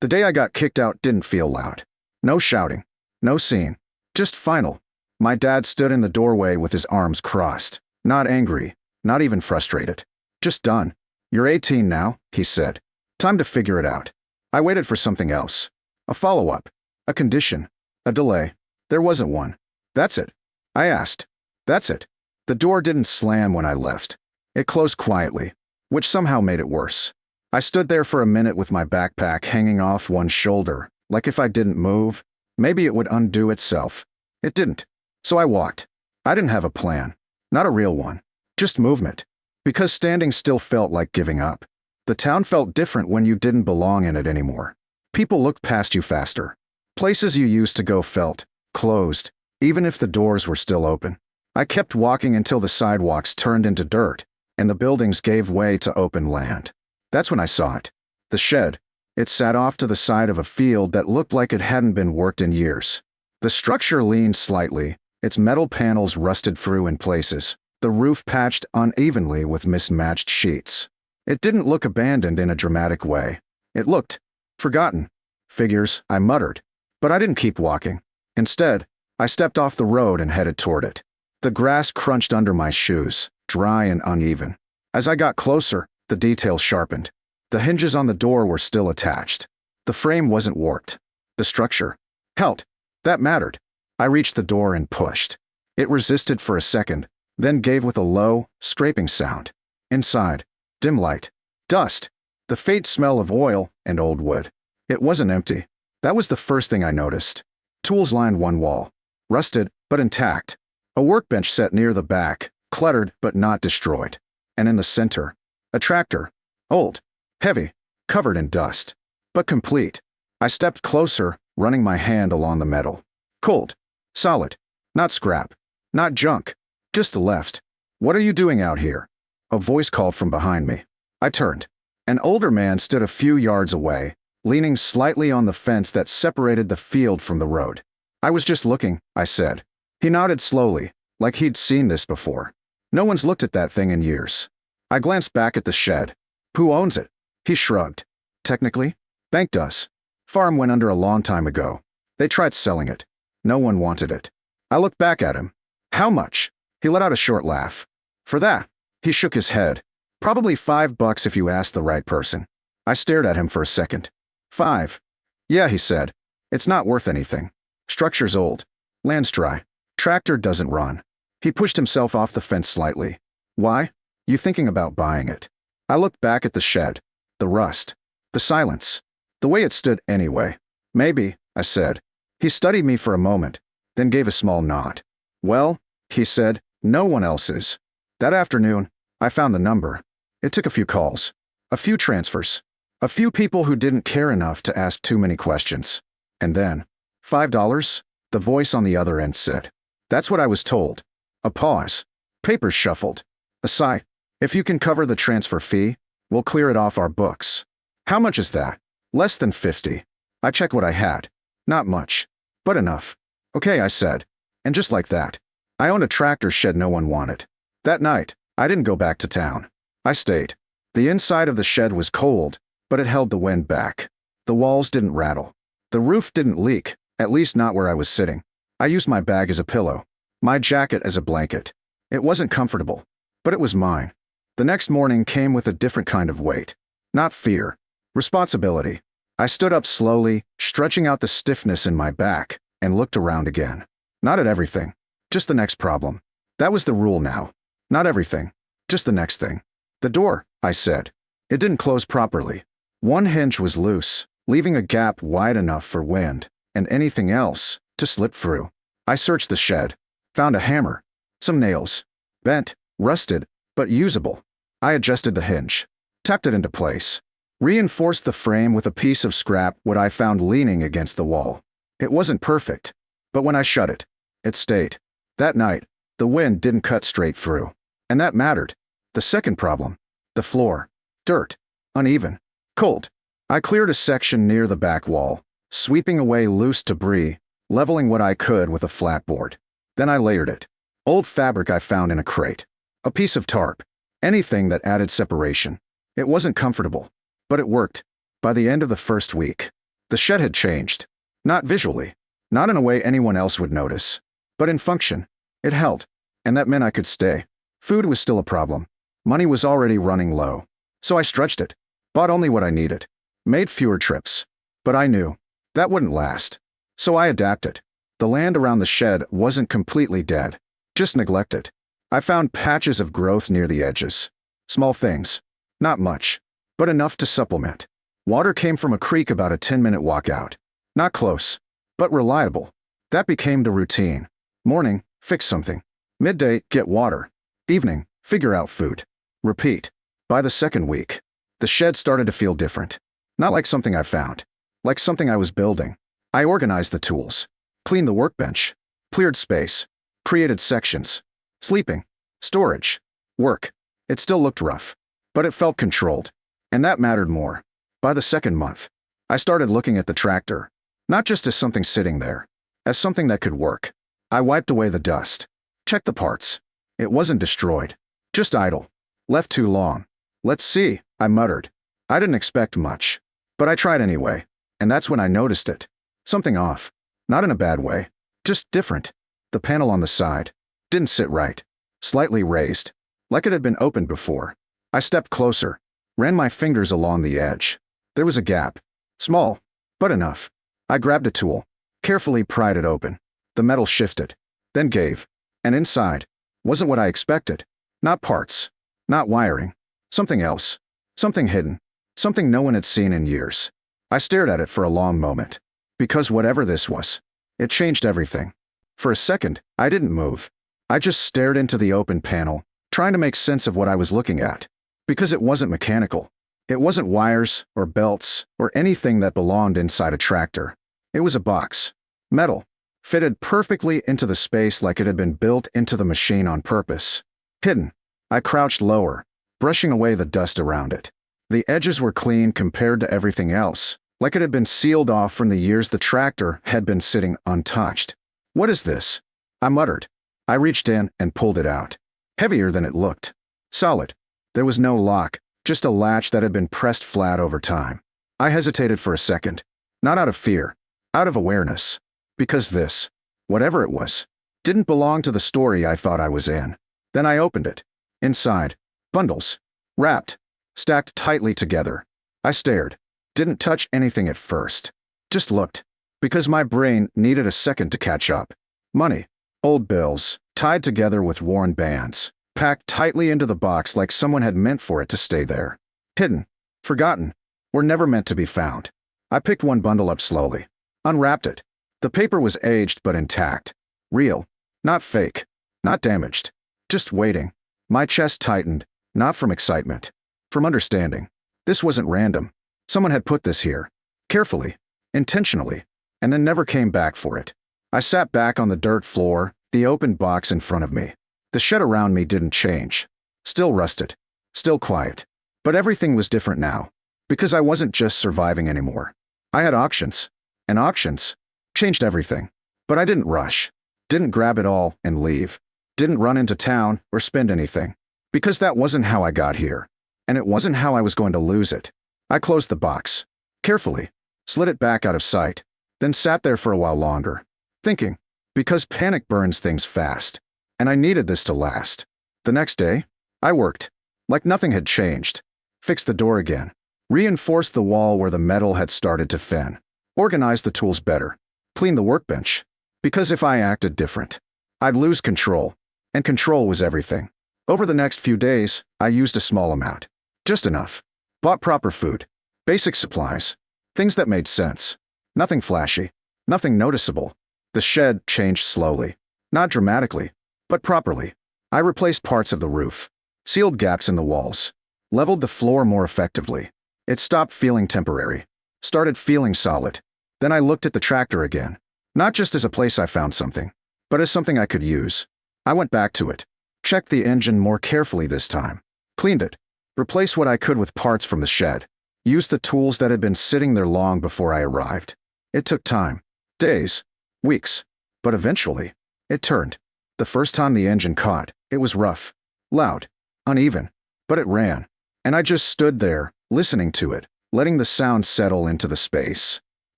The day I got kicked out didn't feel loud. No shouting. No scene. Just final. My dad stood in the doorway with his arms crossed. Not angry. Not even frustrated. Just done. "You're 18 now," he said. "Time to figure it out." I waited for something else. A follow-up. A condition. A delay. There wasn't one. "That's it?" I asked. "That's it." The door didn't slam when I left. It closed quietly, which somehow made it worse. I stood there for a minute with my backpack hanging off one shoulder, like if I didn't move, maybe it would undo itself. It didn't. So I walked. I didn't have a plan. Not a real one. Just movement. Because standing still felt like giving up. The town felt different when you didn't belong in it anymore. People looked past you faster. Places you used to go felt closed, even if the doors were still open. I kept walking until the sidewalks turned into dirt, and the buildings gave way to open land. That's when I saw it. The shed. It sat off to the side of a field that looked like it hadn't been worked in years. The structure leaned slightly, its metal panels rusted through in places, the roof patched unevenly with mismatched sheets. It didn't look abandoned in a dramatic way. It looked forgotten. "Figures," I muttered. But I didn't keep walking. Instead, I stepped off the road and headed toward it. The grass crunched under my shoes, dry and uneven. As I got closer, the details sharpened. The hinges on the door were still attached. The frame wasn't warped. The structure held. That mattered. I reached the door and pushed. It resisted for a second, then gave with a low, scraping sound. Inside, dim light, dust, the faint smell of oil and old wood. It wasn't empty. That was the first thing I noticed. Tools lined one wall, rusted but intact. A workbench set near the back, cluttered but not destroyed. And in the center, a tractor, old, heavy, covered in dust, but complete. I stepped closer, running my hand along the metal. Cold, solid, not scrap, not junk, just left. "What are you doing out here?" A voice called from behind me. I turned. An older man stood a few yards away, leaning slightly on the fence that separated the field from the road. "I was just looking," I said. He nodded slowly, like he'd seen this before. "No one's looked at that thing in years." I glanced back at the shed. "Who owns it?" He shrugged. "Technically, bank does. Farm went under a long time ago. They tried selling it. No one wanted it." I looked back at him. "How much?" He let out a short laugh. "For that?" He shook his head. "Probably $5 if you asked the right person." I stared at him for a second. "5? Yeah," he said. "It's not worth anything. Structure's old. Land's dry. Tractor doesn't run." He pushed himself off the fence slightly. "Why? You thinking about buying it?" I looked back at the shed. The rust. The silence. The way it stood anyway. "Maybe," I said. He studied me for a moment, then gave a small nod. "Well," he said, "no one else is." That afternoon, I found the number. It took a few calls. A few transfers. A few people who didn't care enough to ask too many questions. And then, $5? The voice on the other end said. "That's what I was told." A pause. Papers shuffled. A sigh. "If you can cover the transfer fee, we'll clear it off our books." "How much is that?" "Less than 50. I checked what I had. Not much. But enough." "Okay," I said. And just like that, I owned a tractor shed no one wanted. That night, I didn't go back to town. I stayed. The inside of the shed was cold, but it held the wind back. The walls didn't rattle. The roof didn't leak, at least not where I was sitting. I used my bag as a pillow, my jacket as a blanket. It wasn't comfortable, but it was mine. The next morning came with a different kind of weight. Not fear. Responsibility. I stood up slowly, stretching out the stiffness in my back, and looked around again. Not at everything. Just the next problem. That was the rule now. Not everything. Just the next thing. "The door," I said. It didn't close properly. One hinge was loose, leaving a gap wide enough for wind, and anything else, to slip through. I searched the shed. Found a hammer. Some nails. Bent, rusted, but usable. I adjusted the hinge. Tapped it into place. Reinforced the frame with a piece of scrap what I found leaning against the wall. It wasn't perfect, but when I shut it, it stayed. That night, the wind didn't cut straight through. And that mattered. The second problem. The floor. Dirt. Uneven. Cold. I cleared a section near the back wall, sweeping away loose debris, leveling what I could with a flat board. Then I layered it. Old fabric I found in a crate. A piece of tarp. Anything that added separation. It wasn't comfortable, but it worked. By the end of the first week, The shed had changed. Not visually. Not in a way anyone else would notice. But in function. It held. And that meant I could stay. Food was still a problem. Money was already running low. So I stretched it. Bought only what I needed. Made fewer trips. But I knew. That wouldn't last. So I adapted. The land around the shed wasn't completely dead. Just neglected. I found patches of growth near the edges. Small things. Not much. But enough to supplement. Water came from a creek about a 10-minute walk out. Not close. But reliable. That became the routine. Morning, fix something. Midday, get water. Evening, figure out food. Repeat. By the second week, the shed started to feel different. Not like something I found. Like something I was building. I organized the tools. Cleaned the workbench. Cleared space. Created sections. Sleeping. Storage. Work. It still looked rough. But it felt controlled. And that mattered more. By the second month, I started looking at the tractor. Not just as something sitting there. As something that could work. I wiped away the dust. Checked the parts. It wasn't destroyed. Just idle. Left too long. Let's see, I muttered. I didn't expect much. But I tried anyway. And that's when I noticed it. Something off. Not in a bad way. Just different. The panel on the side. Didn't sit right. Slightly raised. Like it had been opened before. I stepped closer. Ran my fingers along the edge. There was a gap. Small. But enough. I grabbed a tool. Carefully pried it open. The metal shifted. Then gave. And inside. Wasn't what I expected. Not parts. Not wiring. Something else. Something hidden. Something no one had seen in years. I stared at it for a long moment. Because whatever this was, it changed everything. For a second, I didn't move. I just stared into the open panel, trying to make sense of what I was looking at. Because it wasn't mechanical. It wasn't wires, or belts, or anything that belonged inside a tractor. It was a box. Metal. Fitted perfectly into the space like it had been built into the machine on purpose. Hidden. I crouched lower, brushing away the dust around it. The edges were clean compared to everything else, like it had been sealed off from the years the tractor had been sitting untouched. What is this? I muttered. I reached in and pulled it out. Heavier than it looked. Solid. There was no lock, just a latch that had been pressed flat over time. I hesitated for a second. Not out of fear. Out of awareness. Because this, whatever it was, didn't belong to the story I thought I was in. Then I opened it. Inside. Bundles. Wrapped. Stacked tightly together. I stared. Didn't touch anything at first. Just looked. Because my brain needed a second to catch up. Money. Old bills, tied together with worn bands. Packed tightly into the box like someone had meant for it to stay there. Hidden. Forgotten. Were never meant to be found. I picked one bundle up slowly. Unwrapped it. The paper was aged but intact. Real. Not fake. Not damaged. Just waiting. My chest tightened. Not from excitement. From understanding. This wasn't random. Someone had put this here. Carefully. Intentionally. And then never came back for it. I sat back on the dirt floor, the open box in front of me. The shed around me didn't change. Still rusted. Still quiet. But everything was different now. Because I wasn't just surviving anymore. I had options. And auctions changed everything. But I didn't rush. Didn't grab it all and leave. Didn't run into town or spend anything. Because that wasn't how I got here. And it wasn't how I was going to lose it. I closed the box. Carefully. Slid it back out of sight. Then sat there for a while longer. Thinking. Because panic burns things fast. And I needed this to last. The next day, I worked. Like nothing had changed. Fixed the door again. Reinforced the wall where the metal had started to thin. Organized the tools better. Cleaned the workbench. Because if I acted different, I'd lose control. And control was everything. Over the next few days, I used a small amount. Just enough. Bought proper food. Basic supplies. Things that made sense. Nothing flashy. Nothing noticeable. The shed changed slowly. Not dramatically, but properly. I replaced parts of the roof. Sealed gaps in the walls. Leveled the floor more effectively. It stopped feeling temporary. Started feeling solid. Then I looked at the tractor again. Not just as a place I found something, but as something I could use. I went back to it. Checked the engine more carefully this time. Cleaned it. Replaced what I could with parts from the shed. Used the tools that had been sitting there long before I arrived. It took time. Days. Weeks. But eventually, it turned. The first time the engine caught, it was rough. Loud. Uneven. But it ran. And I just stood there, listening to it, letting the sound settle into the space.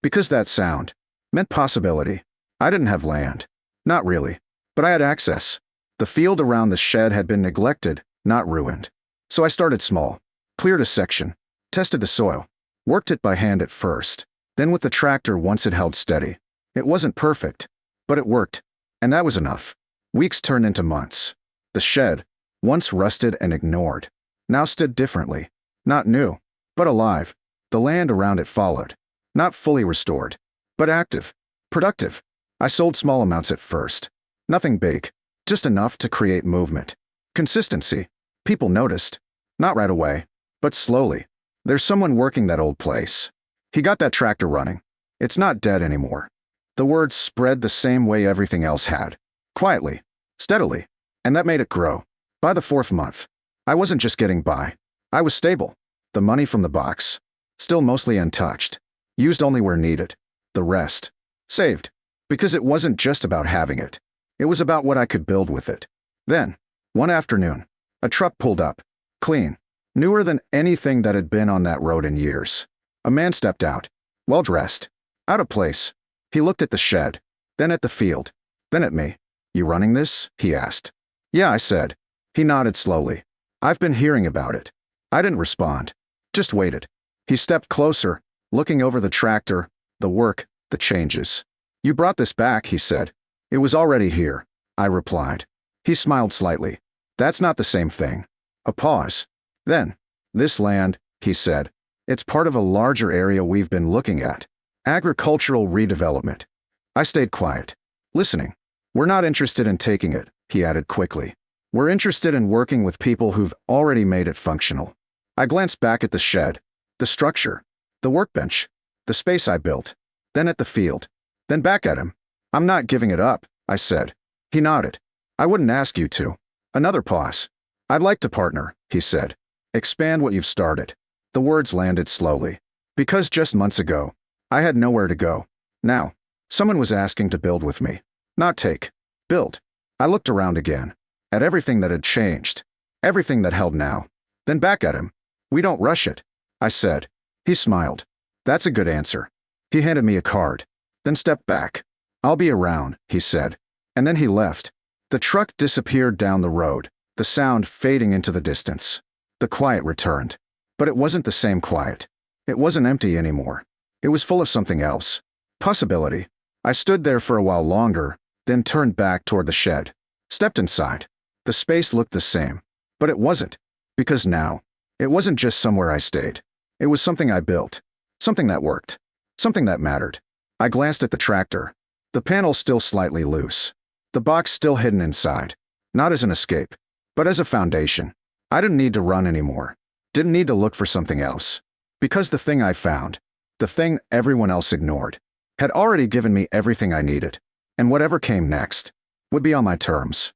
Because that sound meant possibility. I didn't have land. Not really. But I had access. The field around the shed had been neglected, not ruined. So I started small. Cleared a section. Tested the soil. Worked it by hand at first. Then with the tractor once it held steady. It wasn't perfect, but it worked. And that was enough. Weeks turned into months. The shed, once rusted and ignored, now stood differently. Not new, but alive. The land around it followed. Not fully restored, but active. Productive. I sold small amounts at first. Nothing big. Just enough to create movement. Consistency. People noticed. Not right away, but slowly. There's someone working that old place. He got that tractor running. It's not dead anymore. The word spread the same way everything else had. Quietly. Steadily. And that made it grow. By the 4th month, I wasn't just getting by. I was stable. The money from the box. Still mostly untouched. Used only where needed. The rest. Saved. Because it wasn't just about having it. It was about what I could build with it. Then, one afternoon, a truck pulled up. Clean. Newer than anything that had been on that road in years. A man stepped out. Well-dressed. Out of place. He looked at the shed. Then at the field. Then at me. "You running this?" he asked. "Yeah," I said. He nodded slowly. "I've been hearing about it." I didn't respond. Just waited. He stepped closer, looking over the tractor, the work, the changes. "You brought this back," he said. "It was already here," I replied. He smiled slightly. "That's not the same thing." A pause. Then, "This land," he said, "it's part of a larger area we've been looking at. Agricultural redevelopment." I stayed quiet, listening. "We're not interested in taking it," he added quickly. "We're interested in working with people who've already made it functional." I glanced back at the shed, the structure, the workbench, the space I built, then at the field, then back at him. "I'm not giving it up," I said. He nodded. "I wouldn't ask you to." Another pause. "I'd like to partner," he said. "Expand what you've started." The words landed slowly. Because just months ago, I had nowhere to go. Now, someone was asking to build with me. Not take. Build. I looked around again. At everything that had changed. Everything that held now. Then back at him. "We don't rush it," I said. He smiled. "That's a good answer." He handed me a card. Then stepped back. "I'll be around," he said. And then he left. The truck disappeared down the road, the sound fading into the distance. The quiet returned. But it wasn't the same quiet. It wasn't empty anymore. It was full of something else. Possibility. I stood there for a while longer, then turned back toward the shed. Stepped inside. The space looked the same. But it wasn't. Because now, it wasn't just somewhere I stayed. It was something I built. Something that worked. Something that mattered. I glanced at the tractor. The panel still slightly loose. The box still hidden inside. Not as an escape, but as a foundation. I didn't need to run anymore. Didn't need to look for something else. Because the thing I found, the thing everyone else ignored, had already given me everything I needed. And whatever came next would be on my terms.